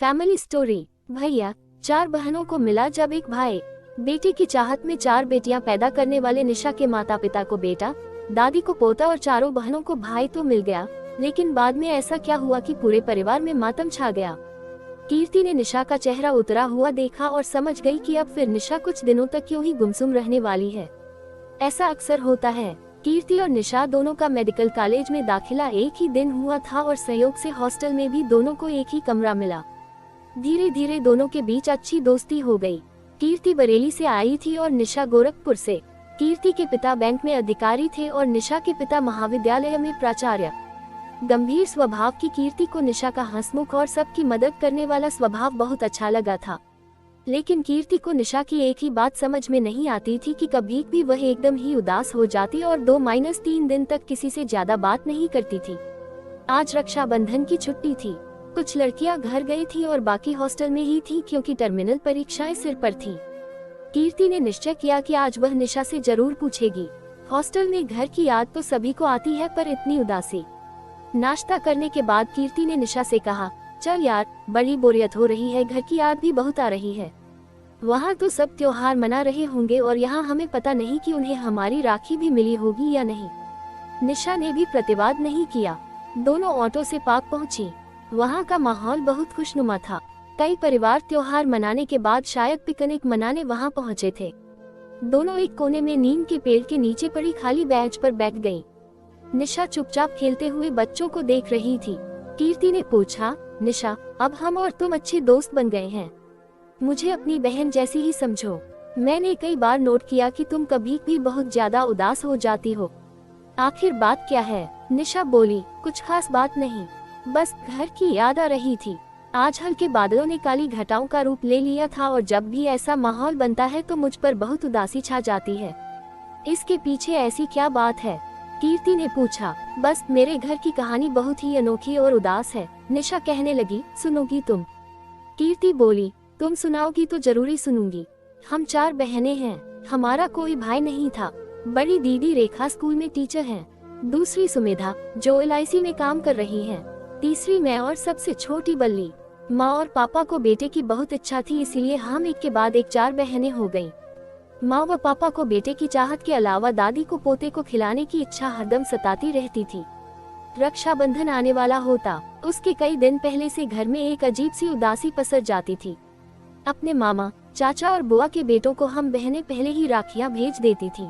Family story. भैया, 4 बहनों को मिला जब एक भाई। बेटे की चाहत में 4 बेटियां पैदा करने वाले निशा के माता पिता को बेटा, दादी को पोता और चारों बहनों को भाई तो मिल गया, लेकिन बाद में ऐसा क्या हुआ कि पूरे परिवार में मातम छा गया। कीर्ति ने निशा का चेहरा उतरा हुआ देखा और समझ गई कि अब फिर निशा कुछ दिनों तक क्यों ही गुमसुम रहने वाली है। ऐसा अक्सर होता है। कीर्ति और निशा दोनों का मेडिकल कॉलेज में दाखिला एक ही दिन हुआ था और संयोग से हॉस्टल में भी दोनों को एक ही कमरा मिला। धीरे धीरे दोनों के बीच अच्छी दोस्ती हो गई। कीर्ति बरेली से आई थी और निशा गोरखपुर से। कीर्ति के पिता बैंक में अधिकारी थे और निशा के पिता महाविद्यालय में प्राचार्य। गंभीर स्वभाव की कीर्ति को निशा का हंसमुख और सबकी मदद करने वाला स्वभाव बहुत अच्छा लगा था। लेकिन कीर्ति को निशा की एक ही बात समझ में नहीं आती थी कि कभी भी वह एकदम ही उदास हो जाती और 2-3 दिन तक किसी से ज्यादा बात नहीं करती थी। आज रक्षाबंधन की छुट्टी थी। कुछ लड़कियां घर गई थी और बाकी हॉस्टल में ही थी क्योंकि टर्मिनल परीक्षाएं सिर पर थी। कीर्ति ने निश्चय किया कि आज वह निशा से जरूर पूछेगी। हॉस्टल में घर की याद तो सभी को आती है, पर इतनी उदासी। नाश्ता करने के बाद कीर्ति ने निशा से कहा, चल यार, बड़ी बोरियत हो रही है, घर की याद भी बहुत आ रही है। वहाँ तो सब त्योहार मना रहे होंगे और यहाँ हमें पता नहीं कि उन्हें हमारी राखी भी मिली होगी या नहीं। निशा ने भी प्रतिवाद नहीं किया। दोनों ऑटो से पार्क पहुँची। वहाँ का माहौल बहुत खुशनुमा था। कई परिवार त्योहार मनाने के बाद शायद पिकनिक मनाने वहाँ पहुँचे थे। दोनों एक कोने में नीम के पेड़ के नीचे पड़ी खाली बेंच पर बैठ गयी। निशा चुपचाप खेलते हुए बच्चों को देख रही थी। कीर्ति ने पूछा, निशा, अब हम और तुम अच्छे दोस्त बन गए हैं। मुझे अपनी बहन जैसी ही समझो। मैंने कई बार नोट किया कि तुम कभी भी बहुत ज्यादा उदास हो जाती हो। आखिर बात क्या है? निशा बोली, कुछ खास बात नहीं, बस घर की याद आ रही थी। आज हल्के बादलों ने काली घटाओं का रूप ले लिया था और जब भी ऐसा माहौल बनता है तो मुझ पर बहुत उदासी छा जाती है। इसके पीछे ऐसी क्या बात है? कीर्ति ने पूछा। बस मेरे घर की कहानी बहुत ही अनोखी और उदास है, निशा कहने लगी। सुनोगी तुम? कीर्ति बोली, तुम सुनाओगी तो जरूरी सुनूंगी। हम 4 बहनें हैं। हमारा कोई भाई नहीं था। बड़ी दीदी रेखा स्कूल में टीचर हैं। दूसरी सुमेधा जो LIC में काम कर रही है। तीसरी मैं और सबसे छोटी बल्ली। माँ और पापा को बेटे की बहुत इच्छा थी, इसीलिए हम एक के बाद एक 4 बहनें हो गयी। माँ व पापा को बेटे की चाहत के अलावा दादी को पोते को खिलाने की इच्छा हरदम सताती रहती थी। रक्षाबंधन आने वाला होता, उसके कई दिन पहले से घर में एक अजीब सी उदासी पसर जाती थी। अपने मामा, चाचा और बुआ के बेटों को हम बहनें पहले ही राखियां भेज देती थी।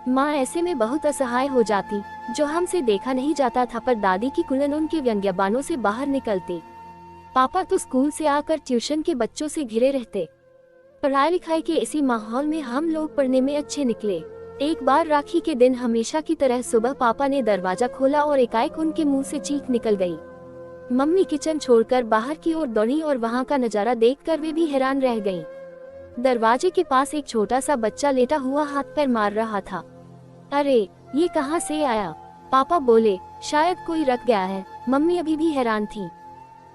माँ ऐसे में बहुत असहाय हो जाती, जो हमसे देखा नहीं जाता था, पर दादी की कुलन उनके व्यंग्यबानों से बाहर निकलती। पापा तो स्कूल से आकर ट्यूशन के बच्चों से घिरे रहते। पढ़ाई लिखाई के इसी माहौल में हम लोग पढ़ने में अच्छे निकले। एक बार राखी के दिन हमेशा की तरह सुबह पापा ने दरवाजा खोला और एकाएक उनके मुंह से चीख निकल गई। मम्मी किचन छोड़कर बाहर की ओर दौड़ी और वहां का नजारा देखकर वे भी हैरान रह गईं। दरवाजे के पास एक छोटा सा बच्चा लेटा हुआ हाथ पैर मार रहा था। अरे, ये कहाँ से आया? पापा बोले, शायद कोई रख गया है। मम्मी अभी भी हैरान थी।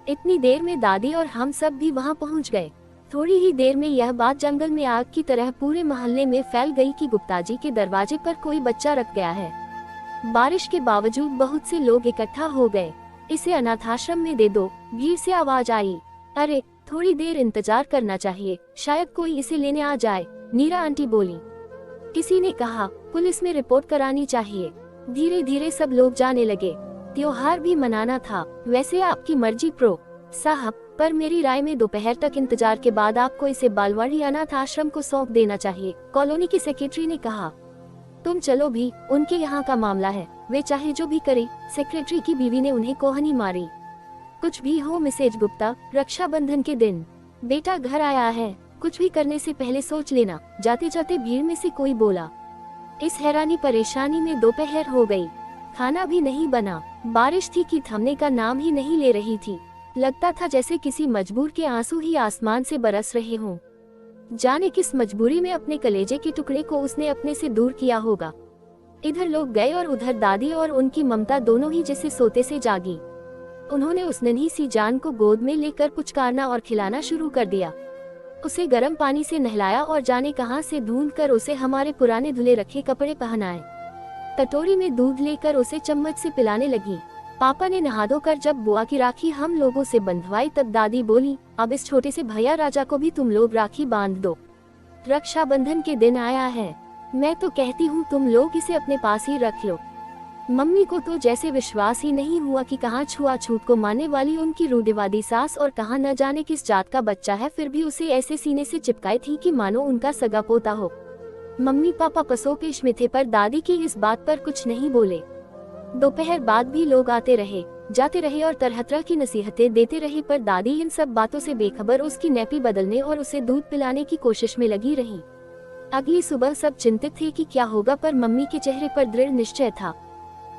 इतनी देर में दादी और हम सब भी वहाँ पहुँच गए। थोड़ी ही देर में यह बात जंगल में आग की तरह पूरे मोहल्ले में फैल गई कि गुप्ताजी के दरवाजे पर कोई बच्चा रख गया है। बारिश के बावजूद बहुत से लोग इकट्ठा हो गए। इसे अनाथाश्रम में दे दो, भीड़ से आवाज आई। अरे, थोड़ी देर इंतजार करना चाहिए, शायद कोई इसे लेने आ जाए, नीरा आंटी बोली। किसी ने कहा, पुलिस में रिपोर्ट करानी चाहिए। धीरे धीरे सब लोग जाने लगे। त्योहार भी मनाना था। वैसे आपकी मर्जी प्रो साहब, पर मेरी राय में दोपहर तक इंतजार के बाद आपको इसे बालवाड़ी अनाथ आश्रम को सौंप देना चाहिए, कॉलोनी की सेक्रेटरी ने कहा। तुम चलो भी, उनके यहाँ का मामला है, वे चाहे जो भी करे, सेक्रेटरी की बीवी ने उन्हें कोहनी मारी। कुछ भी हो मिसेज गुप्ता, रक्षाबंधन के दिन बेटा घर आया है, कुछ भी करने से पहले सोच लेना। जाते जाते भीड़ में से कोई बोला। इस हैरानी परेशानी में दोपहर हो गई। खाना भी नहीं बना। बारिश थी कि थमने का नाम ही नहीं ले रही थी। लगता था जैसे किसी मजबूर के आंसू ही आसमान से बरस रहे हों। जाने किस मजबूरी में अपने कलेजे के टुकड़े को उसने अपने से दूर किया होगा। इधर लोग गए और उधर दादी और उनकी ममता दोनों ही जैसे सोते से जागी। उन्होंने उस नन्ही सी जान को गोद में लेकर पुचकारना और खिलाना शुरू कर दिया। उसे गर्म पानी से नहलाया और जाने कहां से ढूंढ कर उसे हमारे पुराने धुले रखे कपड़े पहनाए। कटोरी में दूध लेकर उसे चम्मच से पिलाने लगी। पापा ने नहा धोकर जब बुआ की राखी हम लोगों से बंधवाई तब दादी बोली, अब इस छोटे से भैया राजा को भी तुम लोग राखी बांध दो। रक्षाबंधन के दिन आया है, मैं तो कहती हूँ तुम लोग इसे अपने पास ही रख लो। मम्मी को तो जैसे विश्वास ही नहीं हुआ कि कहाँ छुआछूत को मानने वाली उनकी रूढ़िवादी सास और कहाँ न जाने किस जात का बच्चा है, फिर भी उसे ऐसे सीने से चिपकाई थी कि मानो उनका सगा पोता हो। मम्मी पापा पसोपेश में थे पर दादी की इस बात पर कुछ नहीं बोले। दोपहर बाद भी लोग आते रहे, जाते रहे और तरह तरह की नसीहतें देते रहे, पर दादी इन सब बातों से बेखबर उसकी नैपी बदलने और उसे दूध पिलाने की कोशिश में लगी रही। अगली सुबह सब चिंतित थे कि क्या होगा, पर मम्मी के चेहरे पर दृढ़ निश्चय था।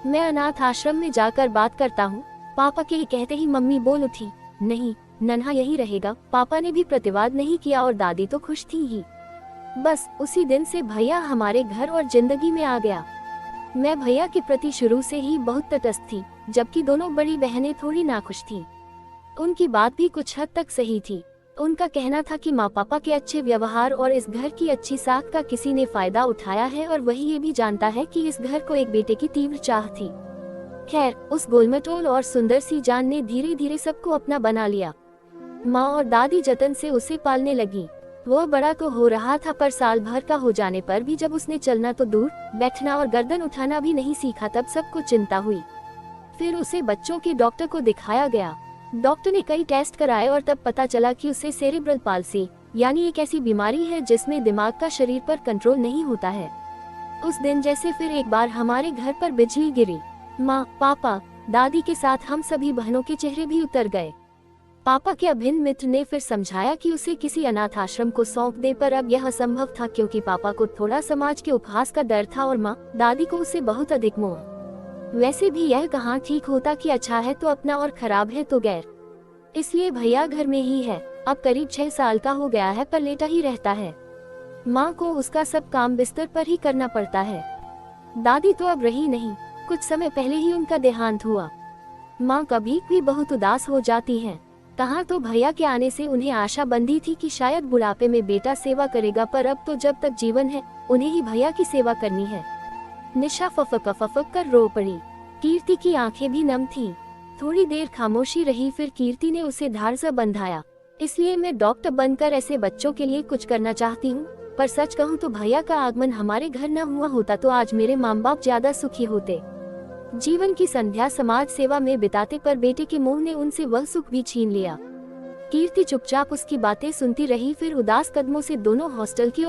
मैं अनाथ आश्रम में जाकर बात करता हूँ, पापा के कहते ही मम्मी बोल उठी, नहीं नन्हा यही रहेगा। पापा ने भी प्रतिवाद नहीं किया और दादी तो खुश थी ही। बस उसी दिन से भैया हमारे घर और जिंदगी में आ गया। मैं भैया के प्रति शुरू से ही बहुत तटस्थ थी, जबकि दोनों बड़ी बहनें थोड़ी नाखुश थीं। उनकी बात भी कुछ हद तक सही थी। उनका कहना था कि माँ पापा के अच्छे व्यवहार और इस घर की अच्छी साख का किसी ने फायदा उठाया है, और वही ये भी जानता है कि इस घर को एक बेटे की तीव्र चाह थी। खैर, उस गोलमटोल और सुंदर सी जान ने धीरे धीरे सबको अपना बना लिया। माँ और दादी जतन से उसे पालने लगी। वह बड़ा तो हो रहा था, पर साल भर का हो जाने पर भी जब उसने चलना तो दूर, बैठना और गर्दन उठाना भी नहीं सीखा, तब सबको चिंता हुई। फिर उसे बच्चों के डॉक्टर को दिखाया गया। डॉक्टर ने कई टेस्ट कराए और तब पता चला कि उसे सेरेब्रल पाल्सी यानी एक ऐसी बीमारी है जिसमें दिमाग का शरीर पर कंट्रोल नहीं होता है। उस दिन जैसे फिर एक बार हमारे घर पर बिजली गिरी। माँ, पापा, दादी के साथ हम सभी बहनों के चेहरे भी उतर गए। पापा के अभिन्न मित्र ने फिर समझाया कि उसे किसी अनाथ आश्रम को सौंप दे, पर अब यह असंभव था क्योंकि पापा को थोड़ा समाज के उपहास का डर था और माँ दादी को उससे बहुत अधिक मोह। वैसे भी यह कहाँ ठीक होता कि अच्छा है तो अपना और खराब है तो गैर। इसलिए भैया घर में ही है। अब करीब 6 साल का हो गया है, पर लेटा ही रहता है। माँ को उसका सब काम बिस्तर पर ही करना पड़ता है। दादी तो अब रही नहीं, कुछ समय पहले ही उनका देहांत हुआ। माँ कभी भी बहुत उदास हो जाती हैं। कहाँ तो भैया के आने से उन्हें आशा बंधी थी कि शायद बुढ़ापे में बेटा सेवा करेगा, पर अब तो जब तक जीवन है उन्हें ही भैया की सेवा करनी है। निशा फफक कर रो पड़ी। कीर्ति की आंखें भी नम थीं। थोड़ी देर खामोशी रही, फिर कीर्ति ने उसे धार से बंधाया। इसलिए मैं डॉक्टर बनकर ऐसे बच्चों के लिए कुछ करना चाहती हूँ, पर सच कहूँ तो भैया का आगमन हमारे घर न हुआ होता तो आज मेरे माँ बाप ज्यादा सुखी होते। जीवन की संध्या समाज सेवा में बिताते, पर बेटे के मोह ने उनसे वह सुख भी छीन लिया। कीर्ति चुपचाप उसकी बातें सुनती रही, फिर उदास कदमों से दोनों हॉस्टल की ओर